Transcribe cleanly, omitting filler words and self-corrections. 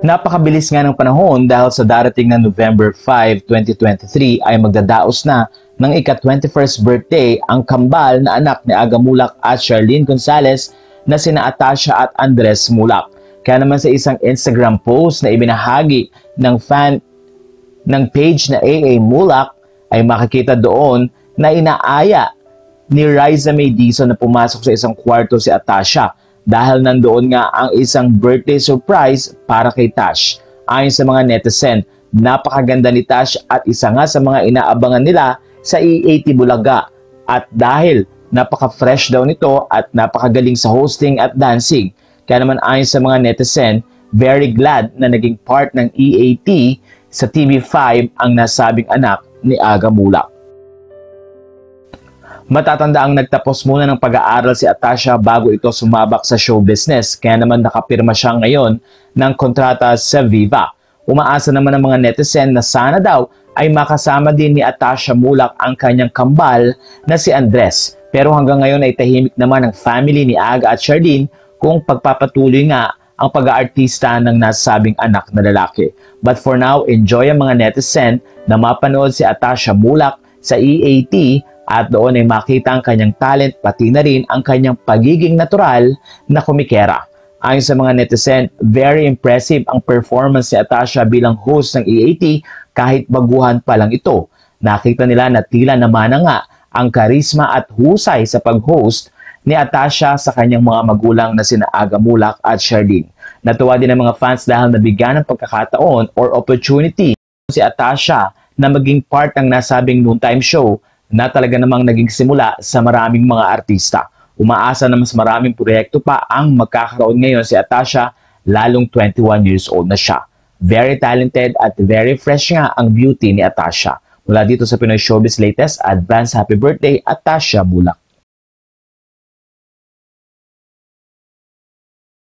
Napakabilis nga ng panahon dahil sa darating na November 5, 2023 ay magdadaos na ng ika-21st birthday ang kambal na anak ni Aga Mulak at Charlene Gonzalez na sina Atasha at Andres Mulak. Kaya naman sa isang Instagram post na ibinahagi ng fan ng page na AA Mulak ay makikita doon na inaaya ni Riza May Dizon na pumasok sa isang kwarto si Atasha dahil nandoon nga ang isang birthday surprise para kay Tash. Ayon sa mga netizen, napakaganda ni Tash at isa nga sa mga inaabangan nila sa E80 Bulaga. At dahil napaka-fresh daw nito at napakagaling sa hosting at dancing, kaya naman ayon sa mga netizen, very glad na naging part ng E80 sa TV5 ang nasabing anak ni Aga Mulak. Matatanda ang nagtapos muna ng pag-aaral si Atasha bago ito sumabak sa show business, kaya naman nakapirma siya ngayon ng kontrata sa Viva. Umaasa naman ang mga netizen na sana daw ay makasama din ni Atasha Mulak ang kanyang kambal na si Andres. Pero hanggang ngayon ay tahimik naman ang family ni Aga at Charlene kung pagpapatuloy nga ang pag-aartista ng nasabing anak na lalaki. But for now, enjoy ang mga netizen na mapanood si Atasha Mulak sa E80 at doon ay makita ang kanyang talent pati na rin ang kanyang pagiging natural na komikera. Ayon sa mga netizen, very impressive ang performance ni Atasha bilang host ng E80 kahit baguhan pa lang ito. Nakita nila na tila naman na nga ang karisma at husay sa pag-host ni Atasha sa kanyang mga magulang na sina Aga Mulak at Charlene. Natuwa din ang mga fans dahil nabigyan ng pagkakataon or opportunity si Atasha na maging part ng nasabing noontime show na talaga namang naging simula sa maraming mga artista. Umaasa na mas maraming proyekto pa ang magkakaroon ngayon si Atasha, lalong 21 years old na siya. Very talented at very fresh nga ang beauty ni Atasha. Mula dito sa Pinoy Showbiz Latest, advance happy birthday Atasha Mulak.